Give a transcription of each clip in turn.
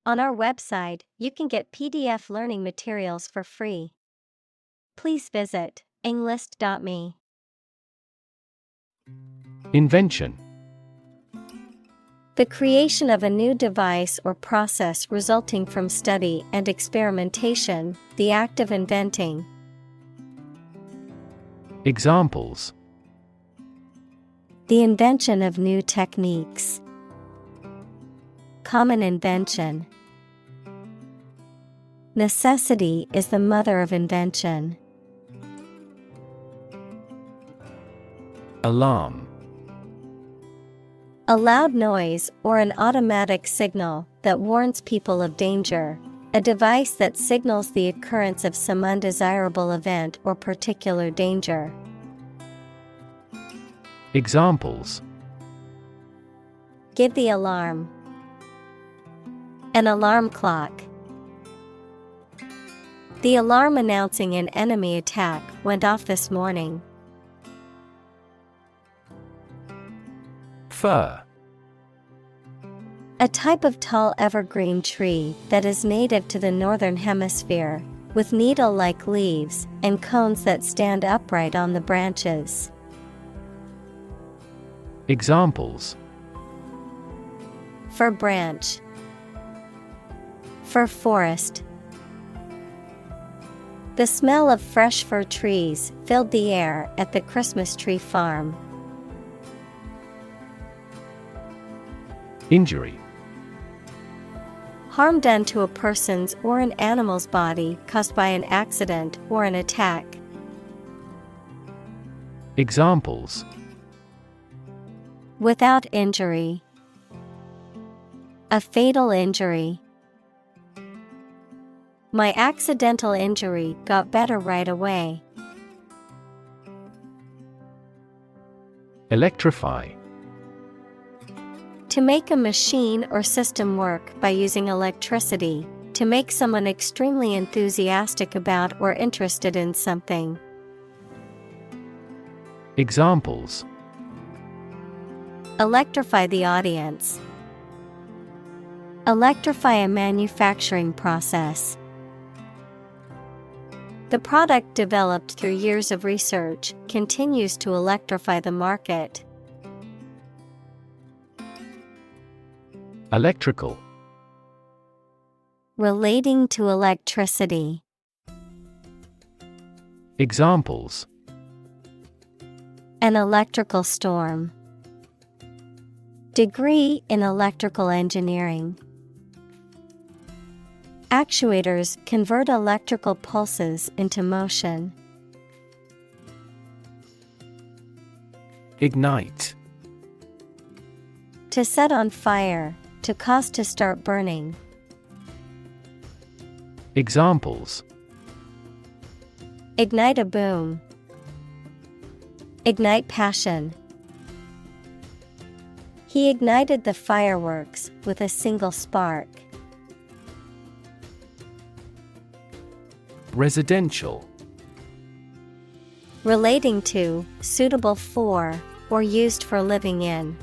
On our website, you can get PDF learning materials for free. Please visit englist.me. Invention. The creation of a new device or process resulting from study and experimentation, the act of inventing. Examples: The invention of new techniques. Common invention. Necessity is the mother of invention. Alarm. A loud noise or an automatic signal that warns people of danger. A device that signals the occurrence of some undesirable event or particular danger. Examples: Give the alarm. An alarm clock. The alarm announcing an enemy attack went off this morning. Fir. A type of tall evergreen tree that is native to the northern hemisphere, with needle-like leaves and cones that stand upright on the branches. Examples: Fir branch. Fir forest. The smell of fresh fir trees filled the air at the Christmas tree farm. Injury. Harm done to a person's or an animal's body caused by an accident or an attack. Examples: Without injury. A fatal injury. My accidental injury got better right away. Electrify. To make a machine or system work by using electricity, to make someone extremely enthusiastic about or interested in something. Examples: Electrify the audience. Electrify a manufacturing process. The product developed through years of research continues to electrify the market. Electrical. Relating to electricity. Examples: An electrical storm. Degree in electrical engineering. Actuators convert electrical pulses into motion. Ignite. To set on fire, to cause to start burning. Examples: Ignite a boom. Ignite passion. He ignited the fireworks with a single spark. Residential. Relating to, suitable for, or used for living in.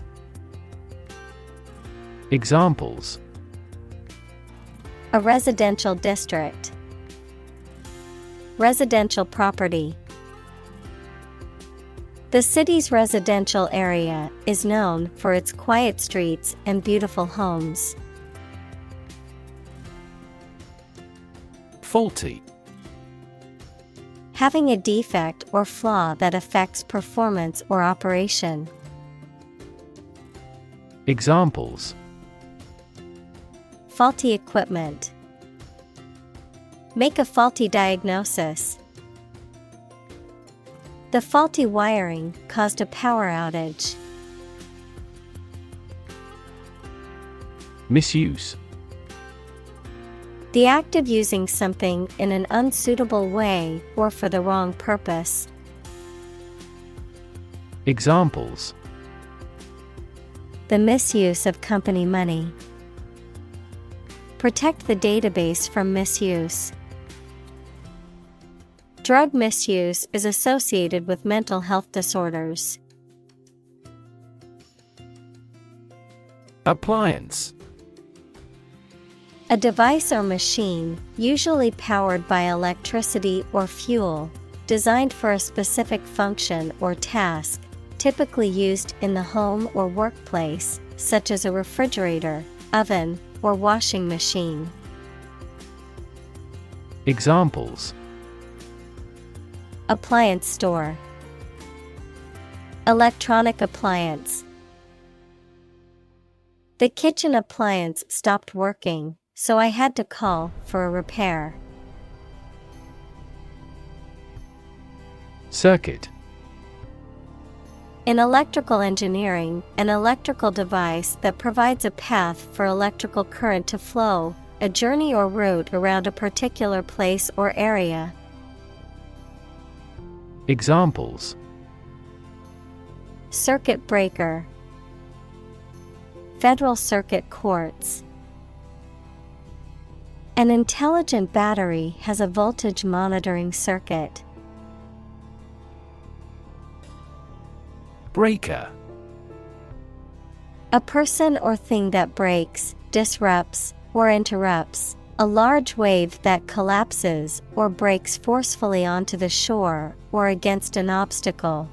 Examples: A residential district. Residential property. The city's residential area is known for its quiet streets and beautiful homes. Faulty. Having a defect or flaw that affects performance or operation. Examples: Faulty equipment. Make a faulty diagnosis. The faulty wiring caused a power outage. Misuse. The act of using something in an unsuitable way or for the wrong purpose. Examples: The misuse of company money. Protect the database from misuse. Drug misuse is associated with mental health disorders. Appliance. A device or machine, usually powered by electricity or fuel, designed for a specific function or task, typically used in the home or workplace, such as a refrigerator, oven, or washing machine. Examples: Appliance store. Electronic appliance. The kitchen appliance stopped working, so I had to call for a repair. Circuit. In electrical engineering, an electrical device that provides a path for electrical current to flow, a journey or route around a particular place or area. Examples: Circuit breaker. Federal Circuit courts. An intelligent battery has a voltage monitoring circuit. Breaker. A person or thing that breaks, disrupts, or interrupts. A large wave that collapses or breaks forcefully onto the shore or against an obstacle.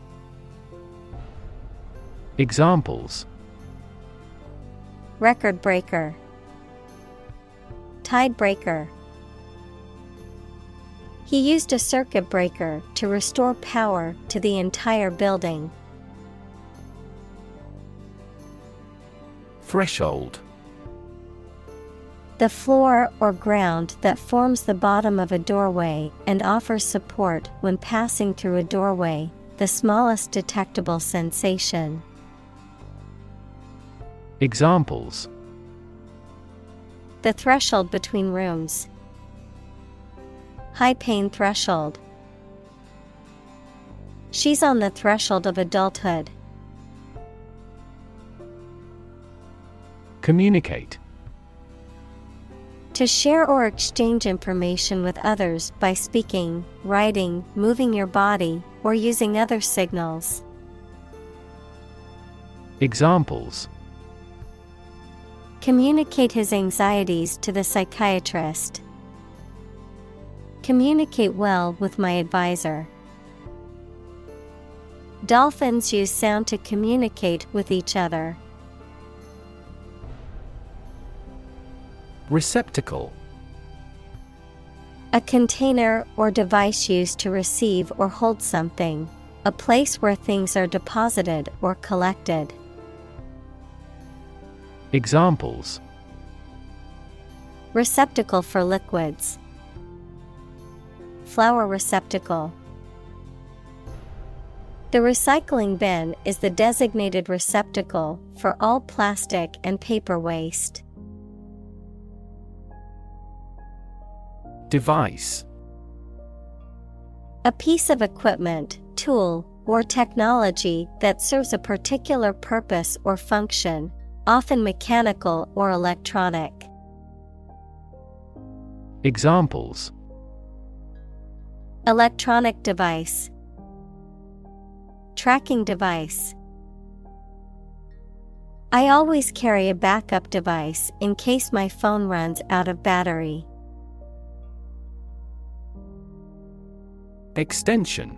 Examples: Record breaker. Tide breaker. He used a circuit breaker to restore power to the entire building. Threshold. The floor or ground that forms the bottom of a doorway and offers support when passing through a doorway, the smallest detectable sensation. Examples: The threshold between rooms. High pain threshold. She's on the threshold of adulthood. Communicate. To share or exchange information with others by speaking, writing, moving your body, or using other signals. Examples: Communicate his anxieties to the psychiatrist. Communicate well with my advisor. Dolphins use sound to communicate with each other. Receptacle. A container or device used to receive or hold something, a place where things are deposited or collected. Examples: Receptacle for liquids. Flower receptacle. The recycling bin is the designated receptacle for all plastic and paper waste. Device. A piece of equipment, tool, or technology that serves a particular purpose or function, often mechanical or electronic. Examples: Electronic device. Tracking device. I always carry a backup device in case my phone runs out of battery. Extension.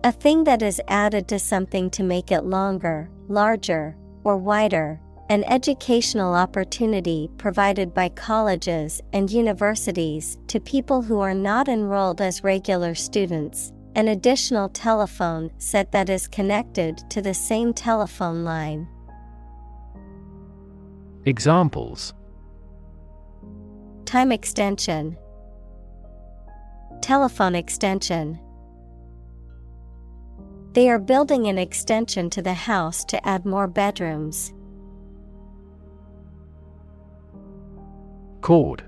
A thing that is added to something to make it longer, larger, or wider. An educational opportunity provided by colleges and universities to people who are not enrolled as regular students. An additional telephone set that is connected to the same telephone line. Examples: Time extension. Telephone extension. They are building an extension to the house to add more bedrooms. Cord.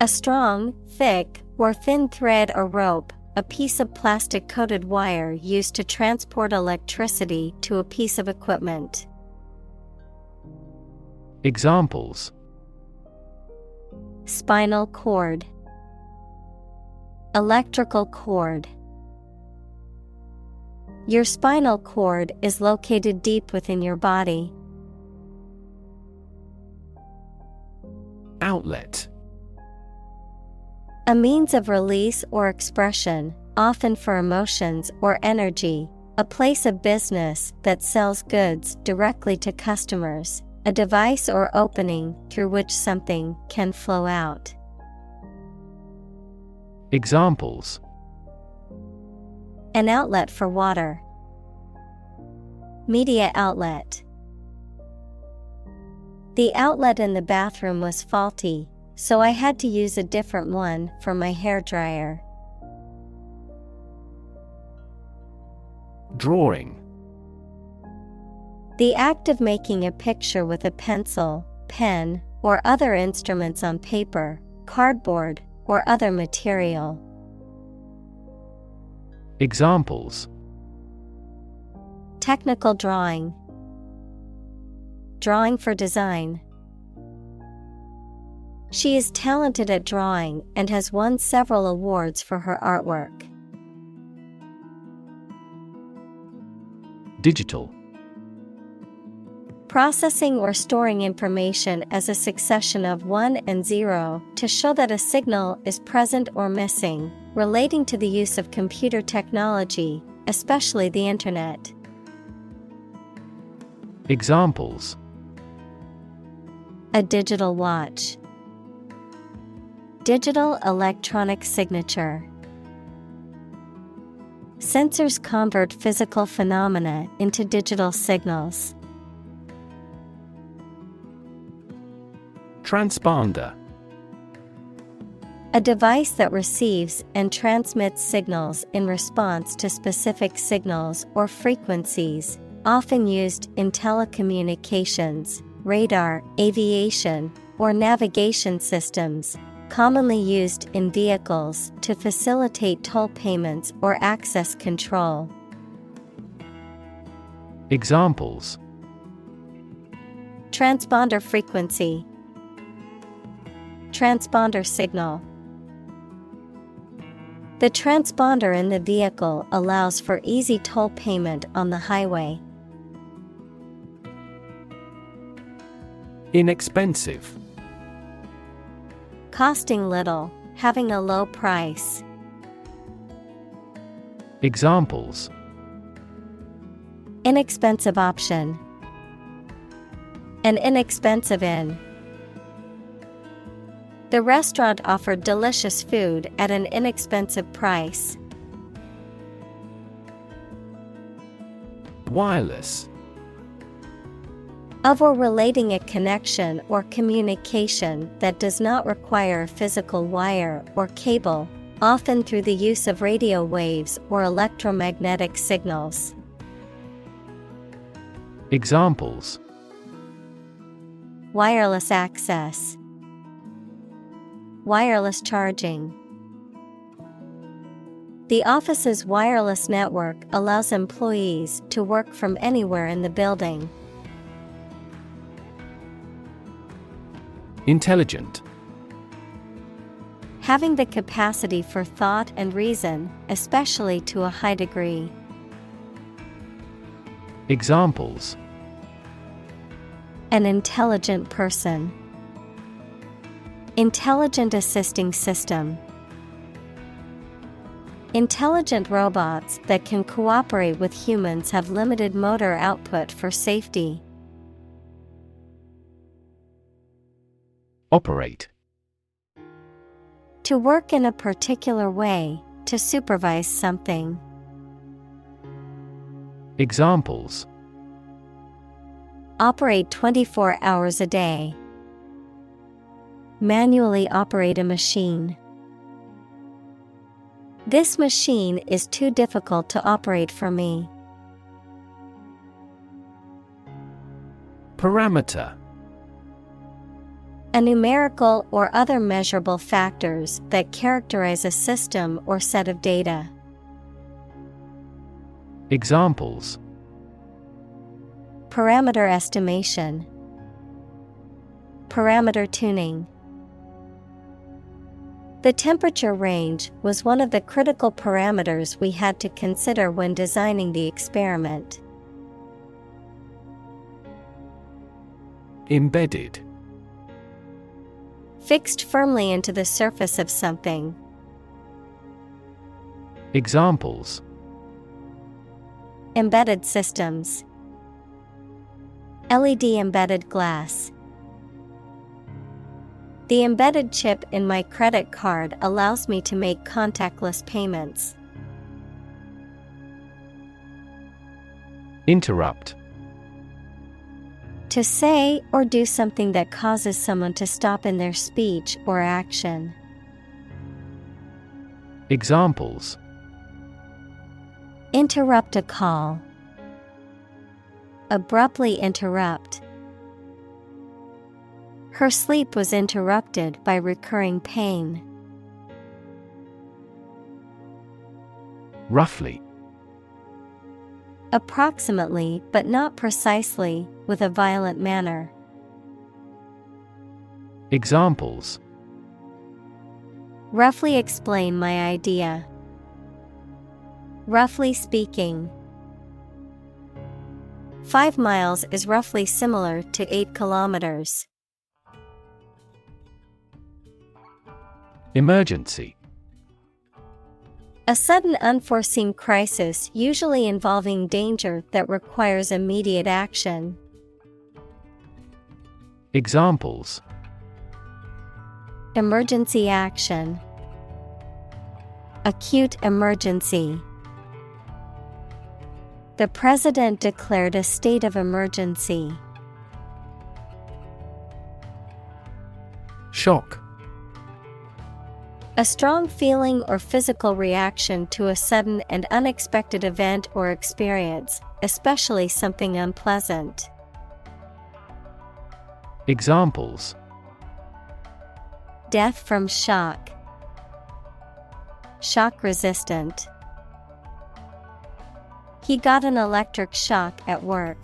A strong, thick, or thin thread or rope, a piece of plastic-coated wire used to transport electricity to a piece of equipment. Examples: Spinal cord. Electrical cord. Your spinal cord is located deep within your body. Outlet. A means of release or expression, often for emotions or energy. A place of business that sells goods directly to customers. A device or opening through which something can flow out. Examples: An outlet for water. Media outlet. The outlet in the bathroom was faulty, so I had to use a different one for my hairdryer. Drawing. The act of making a picture with a pencil, pen, or other instruments on paper, cardboard, or other material. Examples: Technical drawing. Drawing for design. She is talented at drawing and has won several awards for her artwork. Digital. Processing or storing information as a succession of 1 and 0 to show that a signal is present or missing, relating to the use of computer technology, especially the Internet. Examples: A digital watch. Digital electronic signature. Sensors convert physical phenomena into digital signals. Transponder. A device that receives and transmits signals in response to specific signals or frequencies, often used in telecommunications, radar, aviation, or navigation systems, commonly used in vehicles to facilitate toll payments or access control. Examples: Transponder frequency. Transponder signal. The transponder in the vehicle allows for easy toll payment on the highway. Inexpensive. Costing little, having a low price. Examples: Inexpensive option. An inexpensive inn. The restaurant offered delicious food at an inexpensive price. Wireless. Of or relating a connection or communication that does not require a physical wire or cable, often through the use of radio waves or electromagnetic signals. Examples: Wireless access. Wireless charging. The office's wireless network allows employees to work from anywhere in the building. Intelligent. Having the capacity for thought and reason, especially to a high degree. Examples: An intelligent person. Intelligent assisting system. Intelligent robots that can cooperate with humans have limited motor output for safety. Operate. To work in a particular way, to supervise something. Examples: Operate 24 hours a day. Manually operate a machine. This machine is too difficult to operate for me. Parameter. A numerical or other measurable factors that characterize a system or set of data. Examples: Parameter estimation. Parameter tuning. The temperature range was one of the critical parameters we had to consider when designing the experiment. Embedded. Fixed firmly into the surface of something. Examples: Embedded systems. LED embedded glass. The embedded chip in my credit card allows me to make contactless payments. Interrupt. To say or do something that causes someone to stop in their speech or action. Examples: Interrupt a call. Abruptly interrupt. Her sleep was interrupted by recurring pain. Roughly. Approximately, but not precisely, with a violent manner. Examples: Roughly explain my idea. Roughly speaking. 5 miles is roughly similar to 8 kilometers. Emergency. A sudden unforeseen crisis usually involving danger that requires immediate action. Examples: Emergency action. Acute emergency. The president declared a state of emergency. Shock. A strong feeling or physical reaction to a sudden and unexpected event or experience, especially something unpleasant. Examples: Death from shock. Shock resistant. He got an electric shock at work.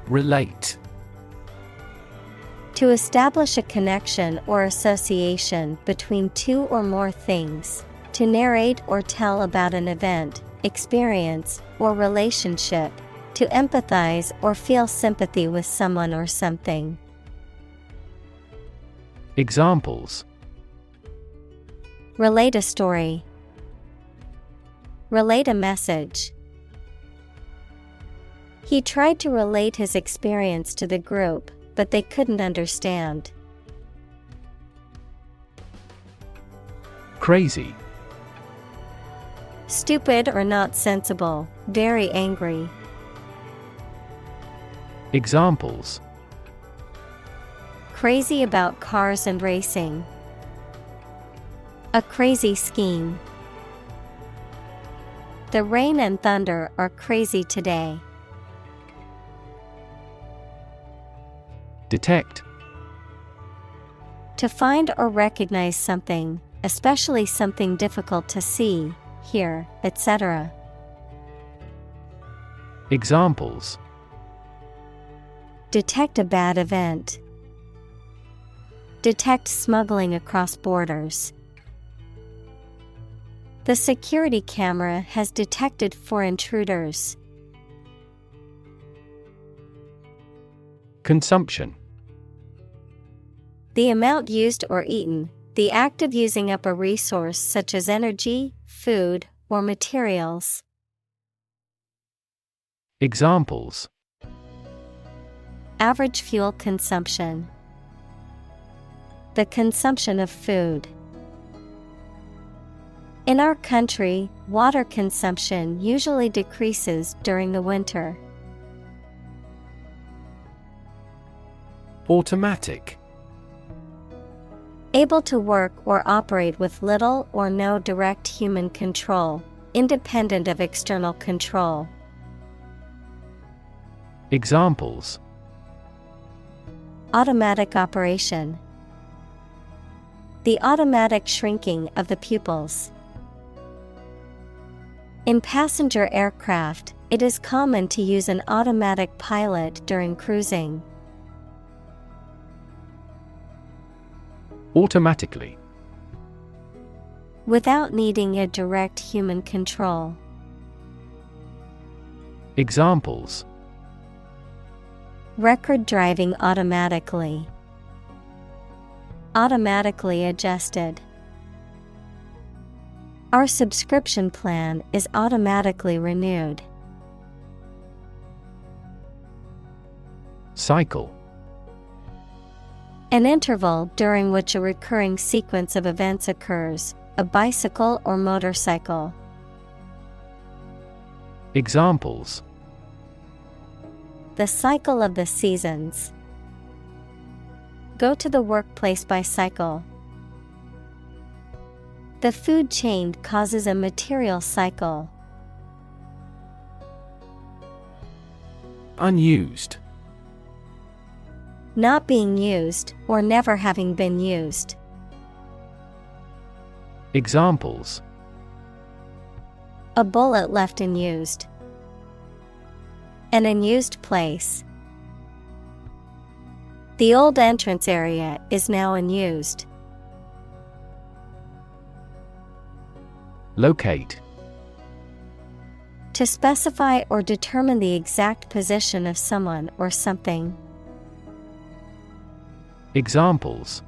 Relate. To establish a connection or association between two or more things. To narrate or tell about an event, experience, or relationship. To empathize or feel sympathy with someone or something. Examples: Relate a story. Relate a message. He tried to relate his experience to the group, but they couldn't understand. Crazy. Stupid or not sensible, very angry. Examples: Crazy about cars and racing. A crazy scheme. The rain and thunder are crazy today. Detect. To find or recognize something, especially something difficult to see, hear, etc. Examples: Detect a bad event. Detect smuggling across borders. The security camera has detected 4 intruders. Consumption. The amount used or eaten, the act of using up a resource such as energy, food, or materials. Examples: Average fuel consumption. The consumption of food. In our country, water consumption usually decreases during the winter. Automatic. Able to work or operate with little or no direct human control, independent of external control. Examples: Automatic operation. The automatic shrinking of the pupils. In passenger aircraft, it is common to use an automatic pilot during cruising. Automatically. Without needing a direct human control. Examples: Record driving automatically. Automatically adjusted. Our subscription plan is automatically renewed. Cycle. An interval during which a recurring sequence of events occurs, a bicycle or motorcycle. Examples: The cycle of the seasons. Go to the workplace by cycle. The food chain causes a material cycle. Unused. Not being used or never having been used. Examples: A bullet left unused. An unused place. The old entrance area is now unused. Locate. To specify or determine the exact position of someone or something. Examples: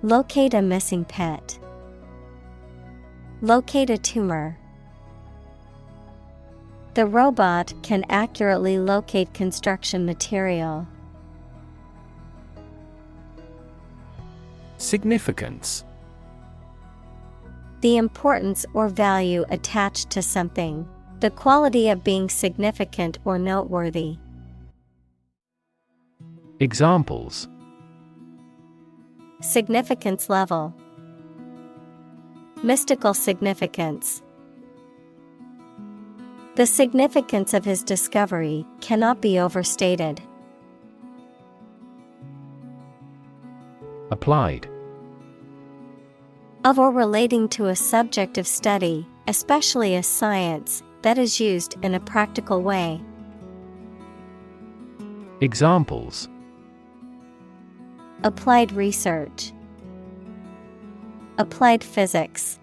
Locate a missing pet. Locate a tumor. The robot can accurately locate construction material. Significance. The importance or value attached to something. The quality of being significant or noteworthy. Examples: Significance level. Mystical significance. The significance of his discovery cannot be overstated. Applied. Of or relating to a subject of study, especially a science, that is used in a practical way. Examples: Applied research. Applied physics.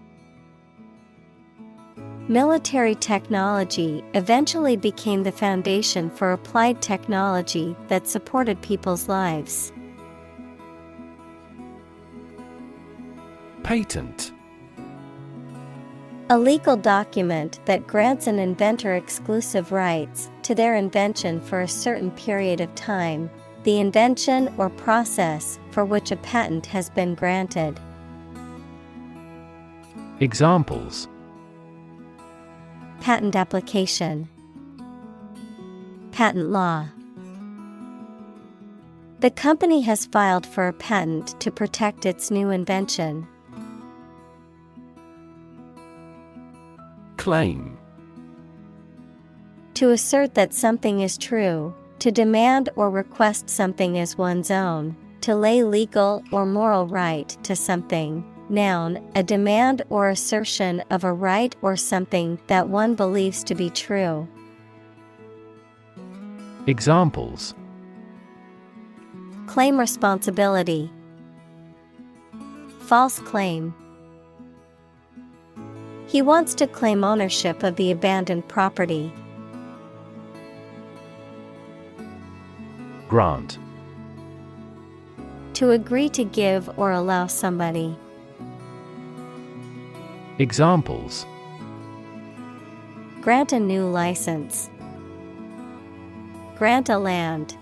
Military technology eventually became the foundation for applied technology that supported people's lives. Patent. A legal document that grants an inventor exclusive rights to their invention for a certain period of time, the invention or process for which a patent has been granted. Examples: Patent application. Patent law. The company has filed for a patent to protect its new invention. Claim. To assert that something is true, to demand or request something as one's own, to lay legal or moral right to something. Noun, a demand or assertion of a right or something that one believes to be true. Examples: Claim responsibility. False claim. He wants to claim ownership of the abandoned property. Grant. To agree to give or allow somebody. Examples: Grant a new license. Grant a land.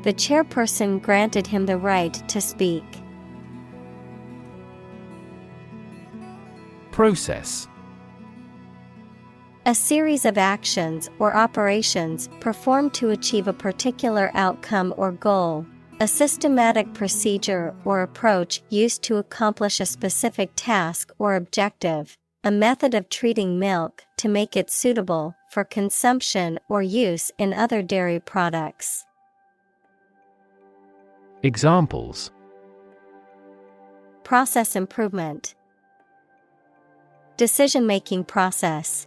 The chairperson granted him the right to speak. Process. A series of actions or operations performed to achieve a particular outcome or goal. A systematic procedure or approach used to accomplish a specific task or objective. A method of treating milk to make it suitable for consumption or use in other dairy products. Examples: Process improvement. Decision-making process.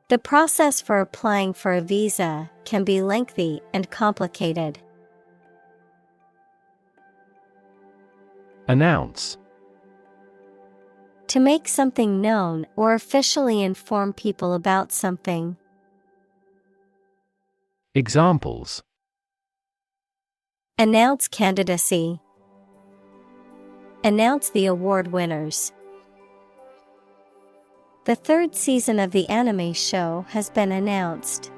The process for applying for a visa can be lengthy and complicated. Announce. To make something known or officially inform people about something, Examples. Announce candidacy. Announce the award winners. The third season of the anime show has been announced.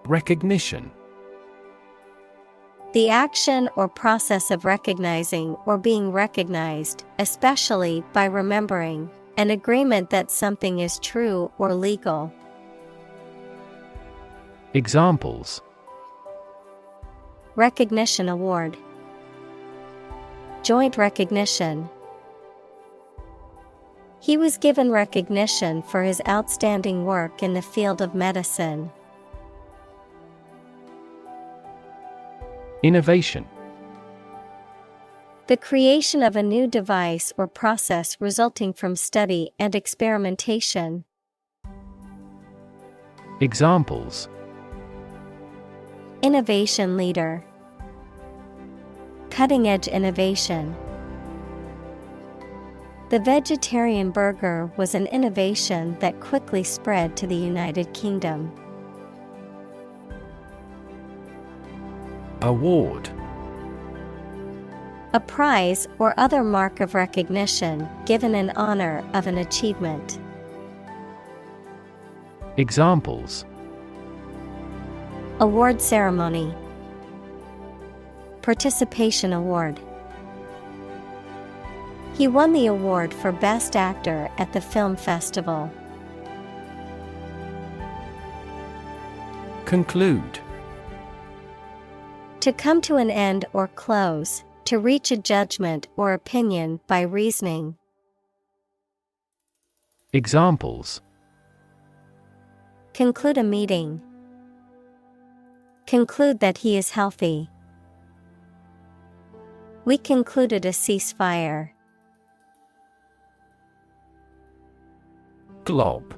Recognition. The action or process of recognizing or being recognized, especially by remembering, an agreement that something is true or legal. Examples. Recognition award. Joint recognition. He was given recognition for his outstanding work in the field of medicine. Innovation. The creation of a new device or process resulting from study and experimentation. Examples. Innovation leader. Cutting-edge innovation. The vegetarian burger was an innovation that quickly spread to the United Kingdom. Award. A prize or other mark of recognition given in honor of an achievement. Examples. Award ceremony. Participation award. He won the award for Best Actor at the film festival. Conclude. To come to an end or close, to reach a judgment or opinion by reasoning. Examples. Conclude a meeting. Conclude that he is healthy. We concluded a ceasefire. Glob.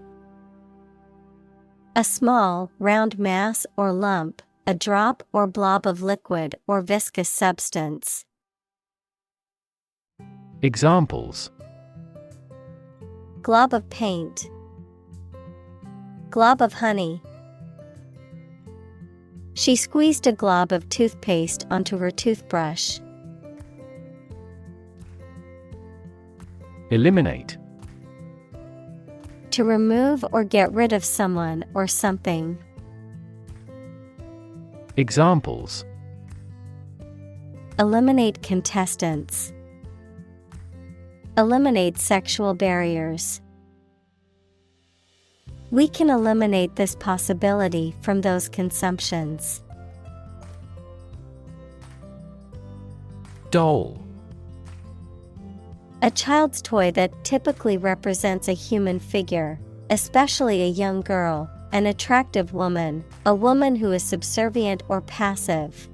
A small, round mass or lump, a drop or blob of liquid or viscous substance. Examples. Glob of paint. Glob of honey. She squeezed a glob of toothpaste onto her toothbrush. Eliminate. To remove or get rid of someone or something. Examples. Eliminate contestants. Eliminate sexual barriers. We can eliminate this possibility from those consumptions. Doll. A child's toy that typically represents a human figure, especially a young girl, an attractive woman, a woman who is subservient or passive.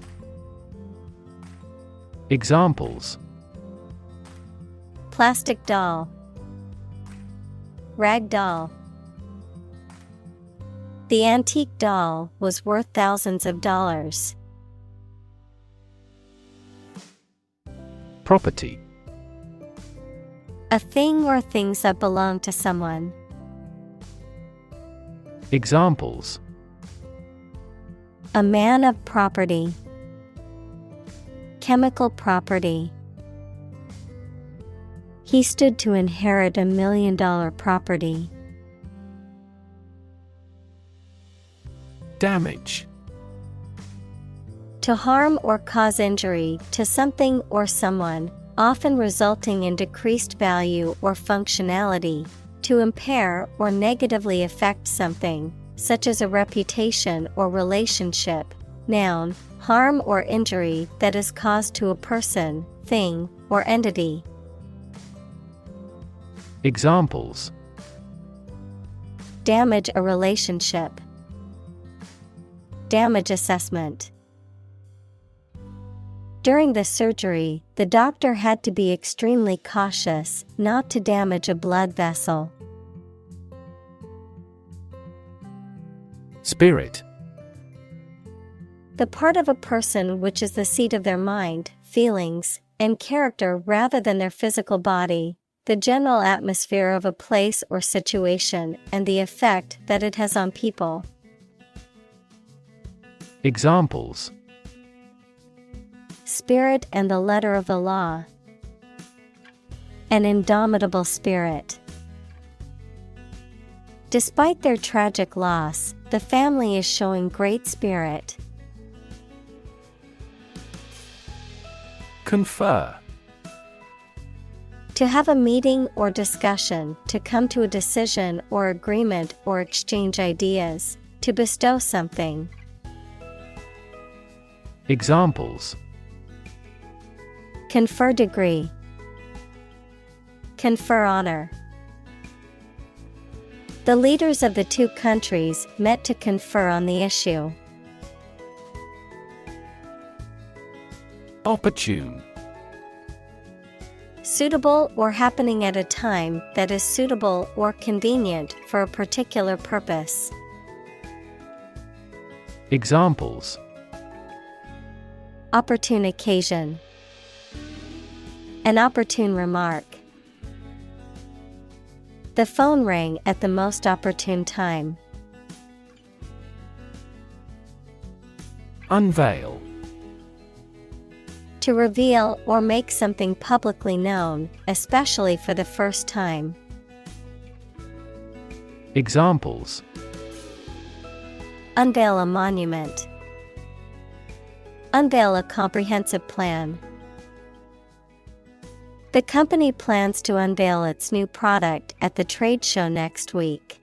Examples. Plastic doll. Rag doll. The antique doll was worth thousands of dollars. Property. A thing or things that belong to someone. Examples. A man of property. Chemical property. He stood to inherit $1 million property. Damage. To harm or cause injury to something or someone, often resulting in decreased value or functionality, to impair or negatively affect something, such as a reputation or relationship. Noun, harm or injury that is caused to a person, thing, or entity. Examples. Damage a relationship. Damage assessment. During the surgery, the doctor had to be extremely cautious not to damage a blood vessel. Spirit. The part of a person which is the seat of their mind, feelings, and character rather than their physical body, The general atmosphere of a place or situation and the effect that it has on people. Examples: Spirit and the letter of the law. An indomitable spirit. Despite their tragic loss, the family is showing great spirit. Confer. To have a meeting or discussion, to come to a decision or agreement or exchange ideas, to bestow something. Examples: Confer degree. Confer honor. The leaders of the two countries met to confer on the issue. Opportune. Suitable or happening at a time that is suitable or convenient for a particular purpose. Examples: Opportune occasion. An opportune remark. The phone rang at the most opportune time. Unveil. To reveal or make something publicly known, especially for the first time. Examples: Unveil a monument. Unveil a comprehensive plan. The company plans to unveil its new product at the trade show next week.